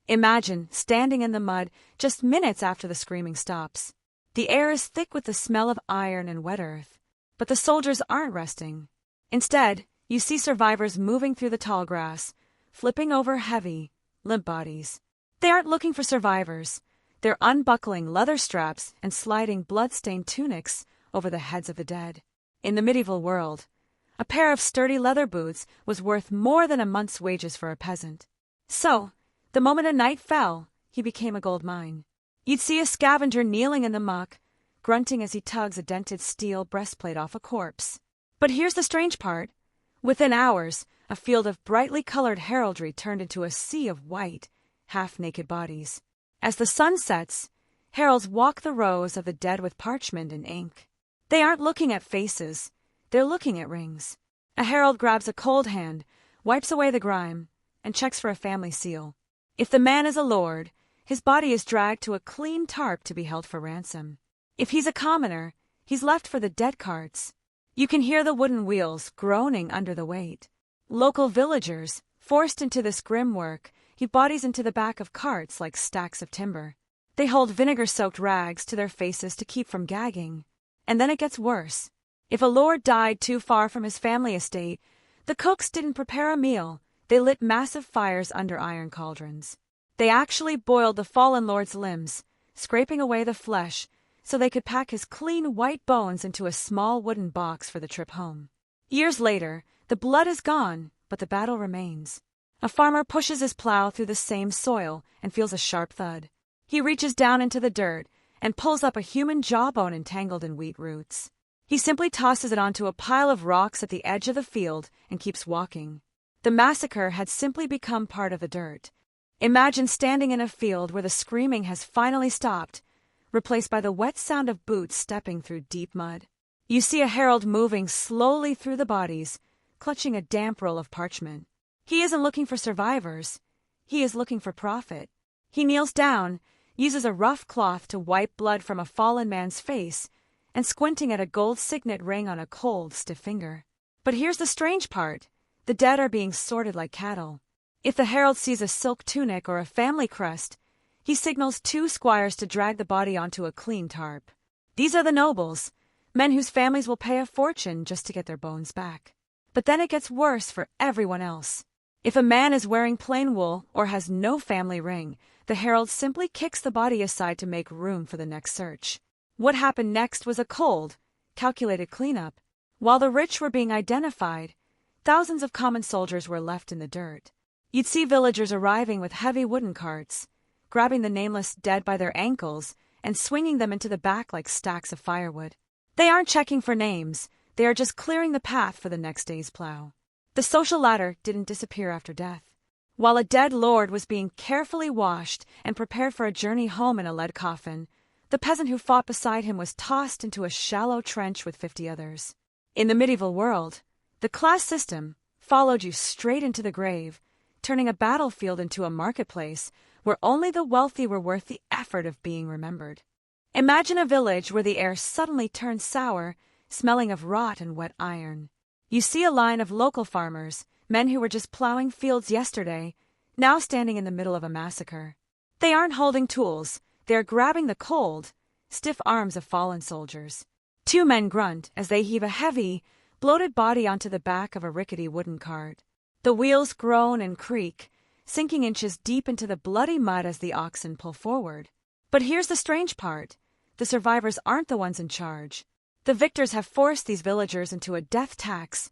Imagine standing in the mud just minutes after the screaming stops. The air is thick with the smell of iron and wet earth. But the soldiers aren't resting. Instead, you see survivors moving through the tall grass, flipping over heavy, limp bodies. They aren't looking for survivors. They're unbuckling leather straps and sliding blood-stained tunics over the heads of the dead. In the medieval world, a pair of sturdy leather boots was worth more than a month's wages for a peasant. So, the moment a night fell, he became a gold mine. You'd see a scavenger kneeling in the muck, grunting as he tugs a dented steel breastplate off a corpse. But here's the strange part. Within hours, a field of brightly colored heraldry turned into a sea of white, half-naked bodies. As the sun sets, heralds walk the rows of the dead with parchment and ink. They aren't looking at faces, they're looking at rings. A herald grabs a cold hand, wipes away the grime, and checks for a family seal. If the man is a lord, his body is dragged to a clean tarp to be held for ransom. If he's a commoner, he's left for the dead carts. You can hear the wooden wheels groaning under the weight. Local villagers, forced into this grim work, heap bodies into the back of carts like stacks of timber. They hold vinegar-soaked rags to their faces to keep from gagging. And then it gets worse. If a lord died too far from his family estate, the cooks didn't prepare a meal. They lit massive fires under iron cauldrons. They actually boiled the fallen lord's limbs, scraping away the flesh, so they could pack his clean white bones into a small wooden box for the trip home. Years later, the blood is gone, but the battle remains. A farmer pushes his plow through the same soil and feels a sharp thud. He reaches down into the dirt and pulls up a human jawbone entangled in wheat roots. He simply tosses it onto a pile of rocks at the edge of the field and keeps walking. The massacre had simply become part of the dirt. Imagine standing in a field where the screaming has finally stopped, replaced by the wet sound of boots stepping through deep mud. You see a herald moving slowly through the bodies, clutching a damp roll of parchment. He isn't looking for survivors. He is looking for profit. He kneels down, uses a rough cloth to wipe blood from a fallen man's face, and squinting at a gold signet ring on a cold, stiff finger. But here's the strange part. The dead are being sorted like cattle. If the herald sees a silk tunic or a family crest, he signals 2 squires to drag the body onto a clean tarp. These are the nobles, men whose families will pay a fortune just to get their bones back. But then it gets worse for everyone else. If a man is wearing plain wool or has no family ring, the herald simply kicks the body aside to make room for the next search. What happened next was a cold, calculated cleanup. While the rich were being identified, thousands of common soldiers were left in the dirt. You'd see villagers arriving with heavy wooden carts, grabbing the nameless dead by their ankles and swinging them into the back like stacks of firewood. They aren't checking for names, they are just clearing the path for the next day's plow. The social ladder didn't disappear after death. While a dead lord was being carefully washed and prepared for a journey home in a lead coffin, the peasant who fought beside him was tossed into a shallow trench with 50 others. In the medieval world, the class system followed you straight into the grave, turning a battlefield into a marketplace where only the wealthy were worth the effort of being remembered. Imagine a village where the air suddenly turns sour, smelling of rot and wet iron. You see a line of local farmers, men who were just plowing fields yesterday, now standing in the middle of a massacre. They aren't holding tools, they are grabbing the cold, stiff arms of fallen soldiers. 2 men grunt as they heave a heavy, bloated body onto the back of a rickety wooden cart. The wheels groan and creak, sinking inches deep into the bloody mud as the oxen pull forward. But here's the strange part. The survivors aren't the ones in charge. The victors have forced these villagers into a death tax,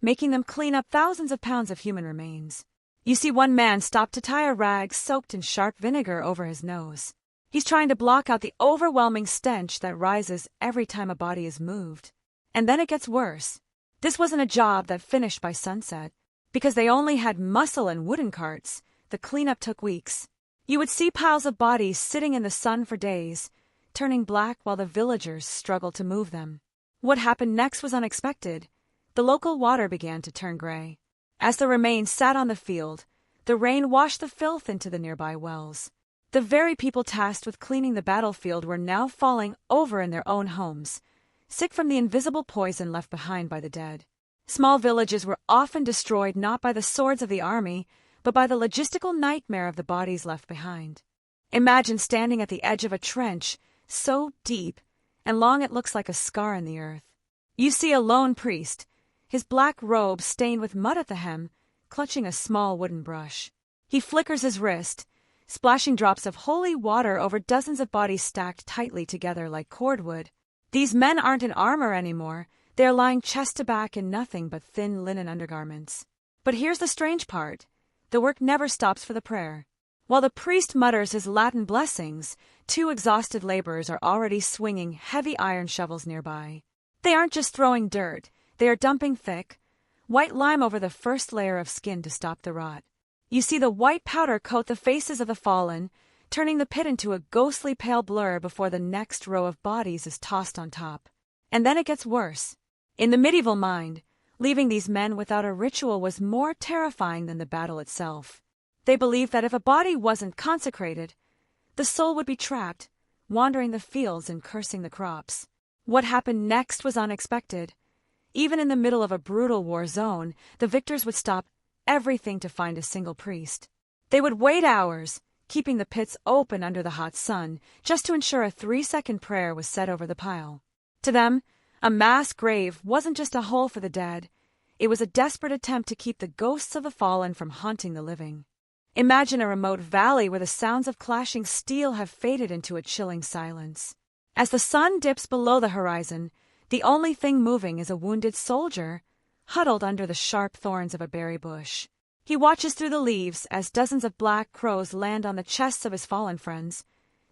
making them clean up thousands of pounds of human remains. You see one man stop to tie a rag soaked in sharp vinegar over his nose. He's trying to block out the overwhelming stench that rises every time a body is moved. And then it gets worse. This wasn't a job that finished by sunset. Because they only had muscle and wooden carts, the cleanup took weeks. You would see piles of bodies sitting in the sun for days, turning black while the villagers struggled to move them. What happened next was unexpected. The local water began to turn gray. As the remains sat on the field, the rain washed the filth into the nearby wells. The very people tasked with cleaning the battlefield were now falling over in their own homes, sick from the invisible poison left behind by the dead. Small villages were often destroyed not by the swords of the army, but by the logistical nightmare of the bodies left behind. Imagine standing at the edge of a trench, so deep and long it looks like a scar in the earth. You see a lone priest, his black robe stained with mud at the hem, clutching a small wooden brush. He flickers his wrist, splashing drops of holy water over dozens of bodies stacked tightly together like cordwood. These men aren't in armor anymore. They are lying chest to back in nothing but thin linen undergarments. But here's the strange part. The work never stops for the prayer. While the priest mutters his Latin blessings, two exhausted laborers are already swinging heavy iron shovels nearby. They aren't just throwing dirt. They are dumping thick, white lime over the first layer of skin to stop the rot. You see the white powder coat the faces of the fallen, turning the pit into a ghostly pale blur before the next row of bodies is tossed on top. And then it gets worse. In the medieval mind, leaving these men without a ritual was more terrifying than the battle itself. They believed that if a body wasn't consecrated, the soul would be trapped, wandering the fields and cursing the crops. What happened next was unexpected. Even in the middle of a brutal war zone, the victors would stop everything to find a single priest. They would wait hours, keeping the pits open under the hot sun, just to ensure a 3-second prayer was said over the pile. To them, a mass grave wasn't just a hole for the dead. It was a desperate attempt to keep the ghosts of the fallen from haunting the living. Imagine a remote valley where the sounds of clashing steel have faded into a chilling silence. As the sun dips below the horizon, the only thing moving is a wounded soldier, huddled under the sharp thorns of a berry bush. He watches through the leaves as dozens of black crows land on the chests of his fallen friends,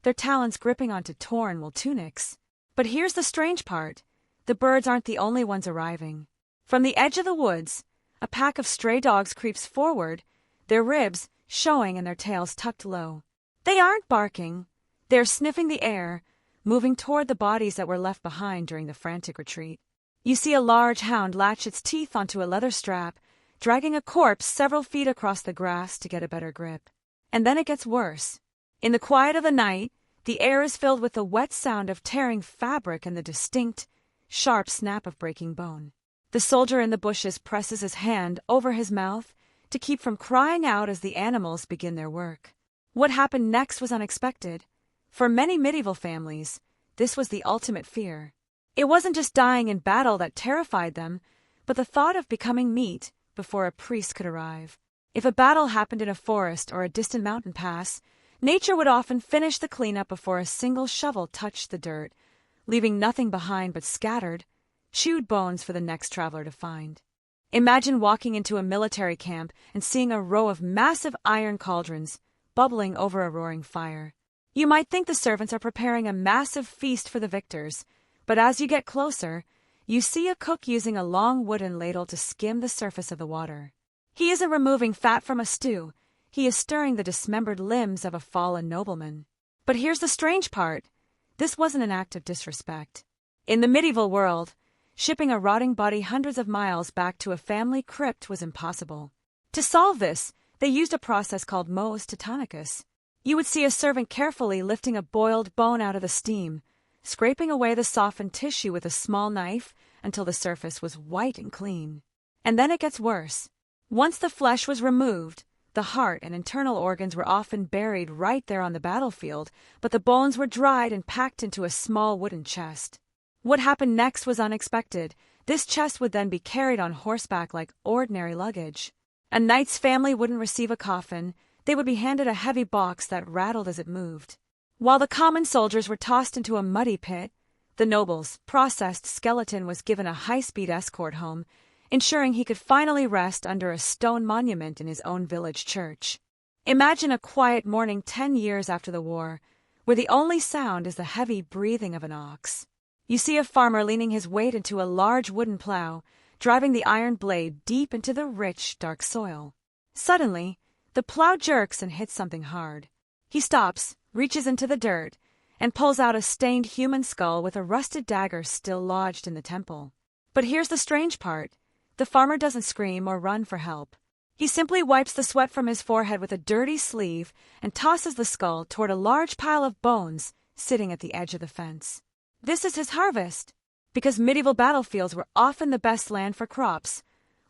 their talons gripping onto torn wool tunics. But here's the strange part. The birds aren't the only ones arriving. From the edge of the woods, a pack of stray dogs creeps forward, their ribs showing and their tails tucked low. They aren't barking. They're sniffing the air, moving toward the bodies that were left behind during the frantic retreat. You see a large hound latch its teeth onto a leather strap, dragging a corpse several feet across the grass to get a better grip. And then it gets worse. In the quiet of the night, the air is filled with the wet sound of tearing fabric and the distinct, sharp snap of breaking bone. The soldier in the bushes presses his hand over his mouth to keep from crying out as the animals begin their work. What happened next was unexpected. For many medieval families, this was the ultimate fear. It wasn't just dying in battle that terrified them, but the thought of becoming meat before a priest could arrive. If a battle happened in a forest or a distant mountain pass, nature would often finish the cleanup before a single shovel touched the dirt, leaving nothing behind but scattered, chewed bones for the next traveler to find. Imagine walking into a military camp and seeing a row of massive iron cauldrons bubbling over a roaring fire. You might think the servants are preparing a massive feast for the victors, but as you get closer, you see a cook using a long wooden ladle to skim the surface of the water. He isn't removing fat from a stew, he is stirring the dismembered limbs of a fallen nobleman. But here's the strange part. This wasn't an act of disrespect. In the medieval world, shipping a rotting body hundreds of miles back to a family crypt was impossible. To solve this, they used a process called mos titanicus. You would see a servant carefully lifting a boiled bone out of the steam, scraping away the softened tissue with a small knife until the surface was white and clean. And then it gets worse. Once the flesh was removed, the heart and internal organs were often buried right there on the battlefield, but the bones were dried and packed into a small wooden chest. What happened next was unexpected. This chest would then be carried on horseback like ordinary luggage. A knight's family wouldn't receive a coffin. They would be handed a heavy box that rattled as it moved. While the common soldiers were tossed into a muddy pit, the noble's processed skeleton was given a high-speed escort home, ensuring he could finally rest under a stone monument in his own village church. Imagine a quiet morning 10 years after the war, where the only sound is the heavy breathing of an ox. You see a farmer leaning his weight into a large wooden plow, driving the iron blade deep into the rich, dark soil. Suddenly, the plow jerks and hits something hard. He stops, reaches into the dirt, and pulls out a stained human skull with a rusted dagger still lodged in the temple. But here's the strange part. The farmer doesn't scream or run for help. He simply wipes the sweat from his forehead with a dirty sleeve and tosses the skull toward a large pile of bones sitting at the edge of the fence. This is his harvest. Because medieval battlefields were often the best land for crops,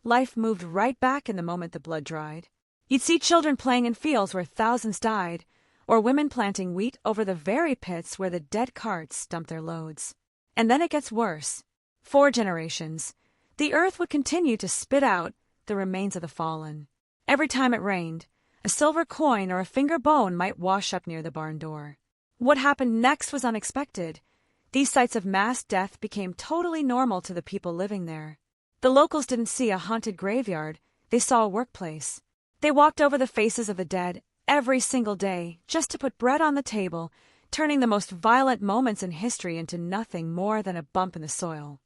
life moved right back in the moment the blood dried. You'd see children playing in fields where thousands died, or women planting wheat over the very pits where the dead carts dumped their loads. And then it gets worse. 4 generations. The earth would continue to spit out the remains of the fallen. Every time it rained, a silver coin or a finger bone might wash up near the barn door. What happened next was unexpected. These sites of mass death became totally normal to the people living there. The locals didn't see a haunted graveyard, they saw a workplace. They walked over the faces of the dead every single day just to put bread on the table, turning the most violent moments in history into nothing more than a bump in the soil.